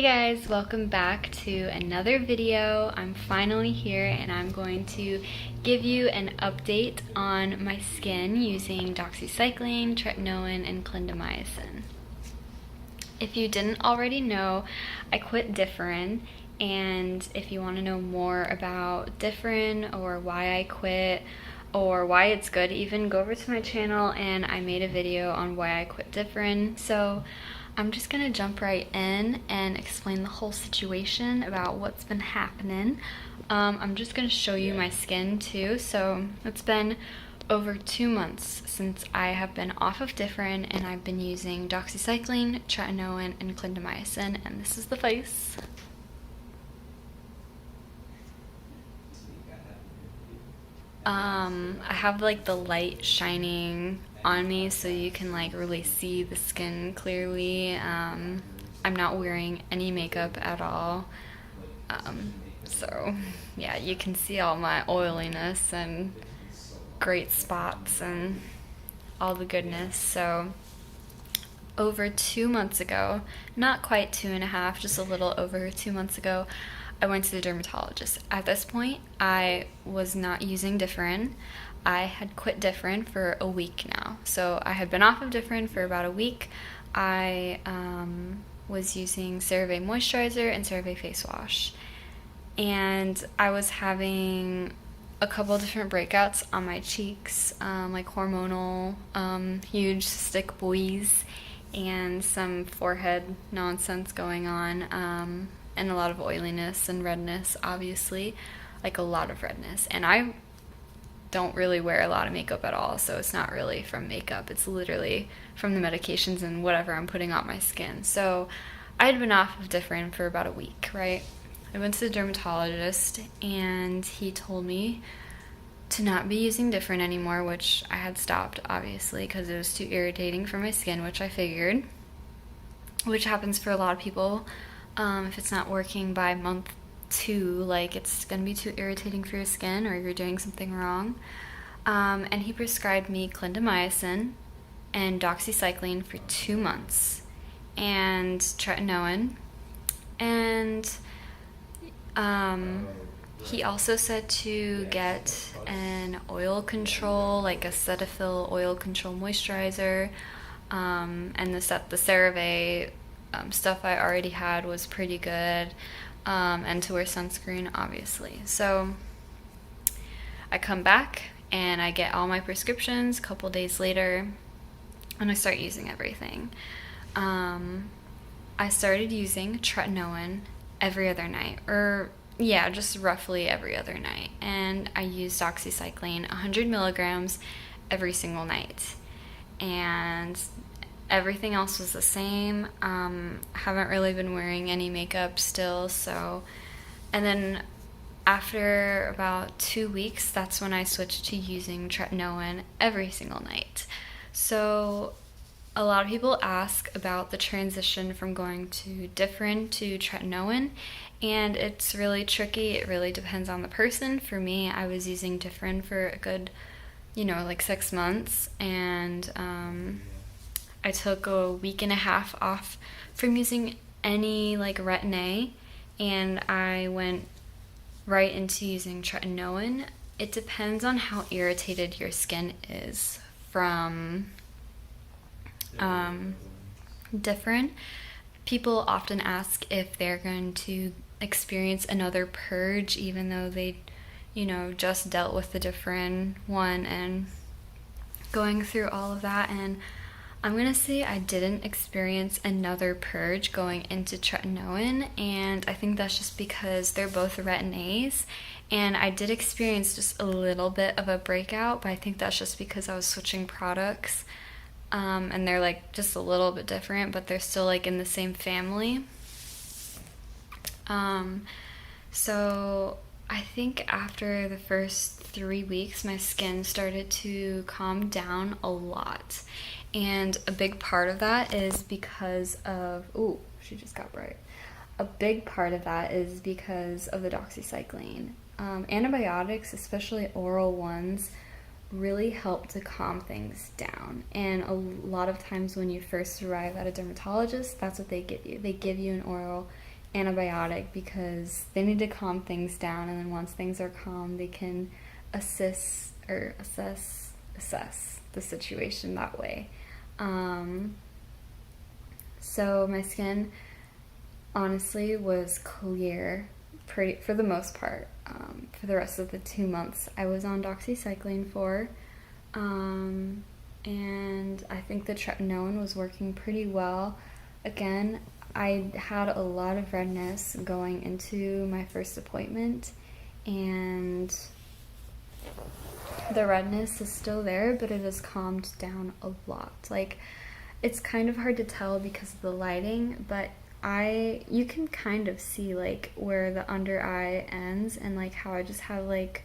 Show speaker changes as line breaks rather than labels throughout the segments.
guys, welcome back to another video. I'm finally here and I'm going to give you an update on my skin using doxycycline, tretinoin, and clindamycin. If you didn't already know, I quit Differin, and if you want to know more about Differin or why I quit or why it's good, even go over to my channel and I made a video on why I quit Differin. So I'm just gonna jump right in and explain the whole situation about what's been happening. I'm just gonna show you my skin too. So it's been over 2 months since I have been off of Differin, and I've been using doxycycline, tretinoin, and clindamycin, and this is the face. I have like the light shining on me so you can like really see the skin clearly. I'm not wearing any makeup at all. So yeah, you can see all my oiliness and great spots and all the goodness. So over 2 months ago, not quite 2.5, just a little over 2 months ago, I went to the dermatologist. At this point, I was not using Differin. I had quit Differin for a week now. So I had been off of Differin for about a week. I was using CeraVe moisturizer and CeraVe face wash. And I was having a couple different breakouts on my cheeks, like hormonal, huge cystic boys, and some forehead nonsense going on. And a lot of oiliness and redness, obviously, like a lot of redness. And I don't really wear a lot of makeup at all, so it's not really from makeup. It's literally from the medications and whatever I'm putting on my skin. So I had been off of Differin for about a week, right? I went to the dermatologist and he told me to not be using Differin anymore, which I had stopped, obviously, because it was too irritating for my skin, which I figured, which happens for a lot of people. If it's not working by month 2, like it's gonna be too irritating for your skin or you're doing something wrong. And he prescribed me clindamycin and doxycycline for 2 months and tretinoin. And he also said to get an oil control, like a Cetaphil oil control moisturizer, and the CeraVe stuff I already had was pretty good, and to wear sunscreen, obviously. So I come back and I get all my prescriptions a couple days later and I start using everything. I started using tretinoin every other night, or yeah, just roughly every other night, and I used doxycycline 100 milligrams every single night, and everything else was the same. Haven't really been wearing any makeup still, so. And then after about 2 weeks, that's when I switched to using tretinoin every single night. So a lot of people ask about the transition from going to Differin to tretinoin, and it's really tricky. It really depends on the person. For me, I was using Differin for a good, like 6 months, and I took a week and a half off from using any like Retin-a, and I went right into using tretinoin. It depends on how irritated your skin is from Differin. People often ask if they're going to experience another purge, even though they, just dealt with the Differin one and going through all of that. And I'm gonna say I didn't experience another purge going into tretinoin, and I think that's just because they're both Retin-A's, and I did experience just a little bit of a breakout, but I think that's just because I was switching products, and they're like just a little bit different, but they're still like in the same family. So I think after the first 3 weeks, my skin started to calm down a lot. And a big part of that is because of, ooh, she just got bright. A big part of that is because of the doxycycline. Antibiotics, especially oral ones, really help to calm things down. And a lot of times when you first arrive at a dermatologist, that's what they give you. They give you an oral antibiotic because they need to calm things down, and then once things are calm, they can assess the situation that way. So my skin honestly was clear for the most part for the rest of the 2 months I was on doxycycline for. And I think the tretinoin was working pretty well. Again, I had a lot of redness going into my first appointment, and the redness is still there, but it has calmed down a lot. Like, it's kind of hard to tell because of the lighting, but you can kind of see like where the under eye ends, and like how I just have like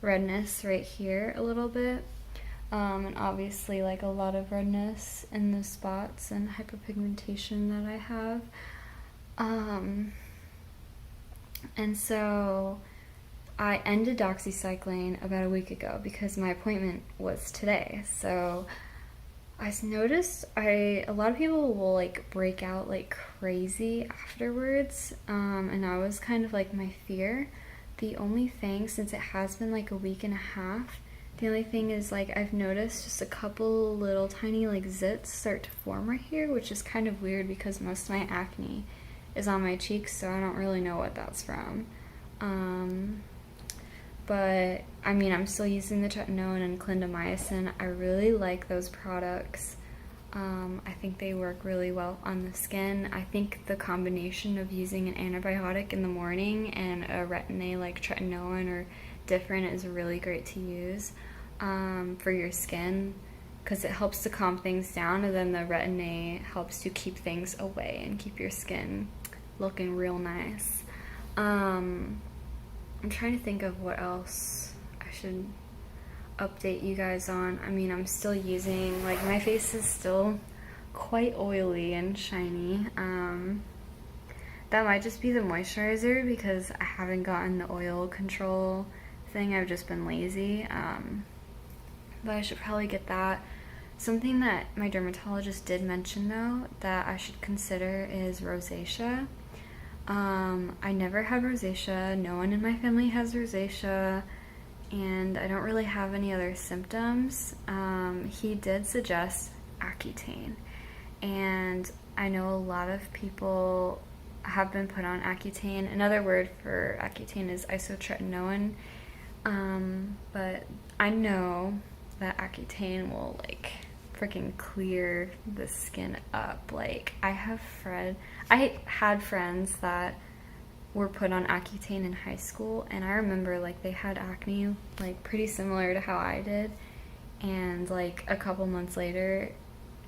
redness right here a little bit. And obviously like a lot of redness in the spots and hyperpigmentation that I have. And so I ended doxycycline about a week ago because my appointment was today. So I noticed a lot of people will like break out like crazy afterwards. And that was kind of like my fear. The only thing, since it has been like a week and a half, the only thing is like I've noticed just a couple little tiny like zits start to form right here, which is kind of weird because most of my acne is on my cheeks, so I don't really know what that's from. But I mean, I'm still using the tretinoin and clindamycin. I really like those products. I think they work really well on the skin. I think the combination of using an antibiotic in the morning and a Retin-a like Tretinoin or Differin is really great to use for your skin, because it helps to calm things down, and then the Retin-a helps to keep things away and keep your skin looking real nice. I'm trying to think of what else I should update you guys on. I mean, I'm still using, like, my face is still quite oily and shiny. That might just be the moisturizer because I haven't gotten the oil control thing. I've just been lazy. But I should probably get that. Something that my dermatologist did mention though that I should consider is rosacea. I never had rosacea. No one in my family has rosacea, and I don't really have any other symptoms. He did suggest Accutane, and I know a lot of people have been put on Accutane. Another word for Accutane is isotretinoin, but I know that Accutane will like freaking clear the skin up. Like, I had friends that were put on Accutane in high school, and I remember like they had acne like pretty similar to how I did, and like a couple months later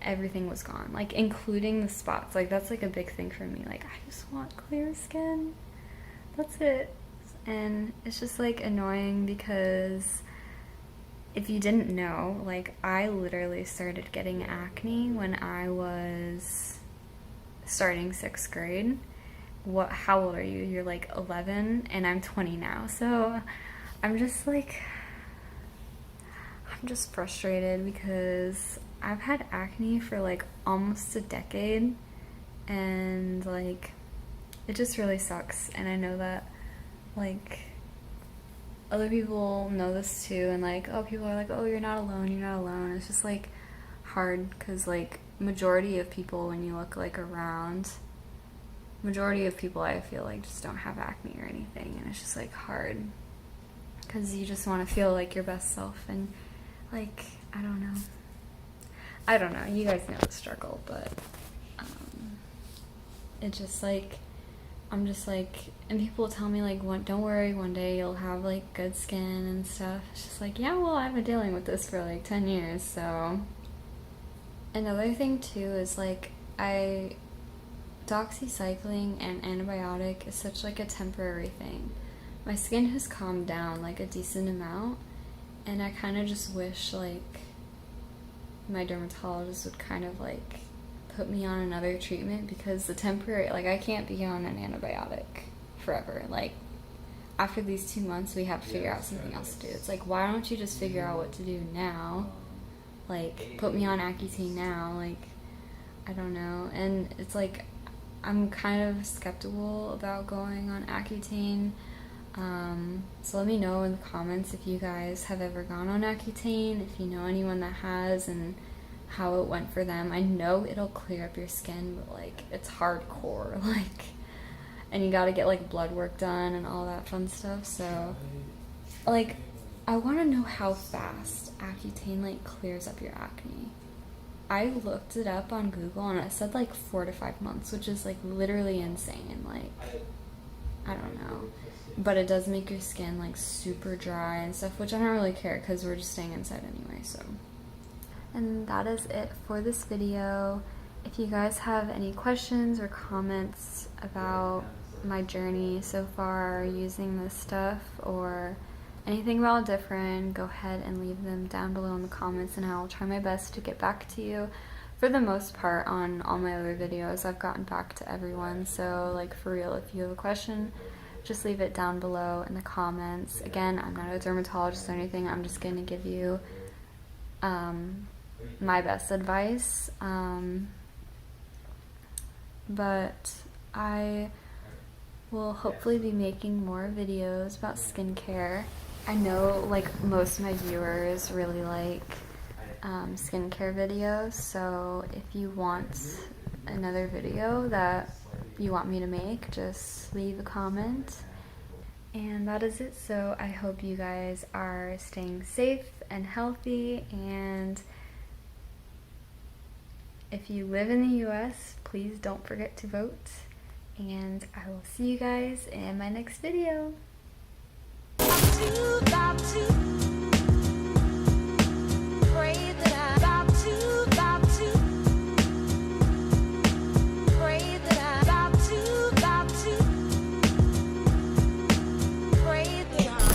everything was gone, like including the spots. Like, that's like a big thing for me. Like, I just want clear skin, that's it. And it's just like annoying because if you didn't know, like, I literally started getting acne when I was starting 6th grade. How old are you? You're like 11, and I'm 20 now. So I'm just frustrated because I've had acne for like almost a decade, and like it just really sucks. And I know that like other people know this too, and like, oh, people are like, oh, you're not alone. It's just like hard because like majority of people, when you look like around, majority of people I feel like just don't have acne or anything, and it's just like hard because you just want to feel like your best self, and like I don't know, you guys know the struggle, but it just like I'm just like, and people tell me like, don't worry, one day you'll have like good skin and stuff. It's just like, yeah, well, I've been dealing with this for like 10 years, so. Another thing too is like, doxycycline and antibiotic is such like a temporary thing. My skin has calmed down like a decent amount, and I kind of just wish like my dermatologist would kind of like put me on another treatment, because the temporary, like, I can't be on an antibiotic forever. Like, after these 2 months we have to figure out something else to do. It's like, why don't you just figure out what to do now? Like, put me on Accutane now. Like, I don't know. And it's like, I'm kind of skeptical about going on Accutane. So let me know in the comments if you guys have ever gone on Accutane, if you know anyone that has, and how it went for them. I know it'll clear up your skin, but like it's hardcore, like, and you gotta get like blood work done and all that fun stuff. So like I want to know how fast Accutane like clears up your acne. I looked it up on Google and it said like 4 to 5 months, which is like literally insane. Like, I don't know, but it does make your skin like super dry and stuff, which I don't really care because we're just staying inside anyway. So, and that is it for this video. If you guys have any questions or comments about my journey so far using this stuff, or anything about Differin, go ahead and leave them down below in the comments and I'll try my best to get back to you. For the most part, on all my other videos, I've gotten back to everyone. So like, for real, if you have a question, just leave it down below in the comments. Again, I'm not a dermatologist or anything. I'm just going to give you my best advice. But I will hopefully be making more videos about skincare. I know like most of my viewers really like skincare videos, so if you want another video that you want me to make, just leave a comment. And that is it. So I hope you guys are staying safe and healthy, and if you live in the US, please don't forget to vote, and I will see you guys in my next video. Got to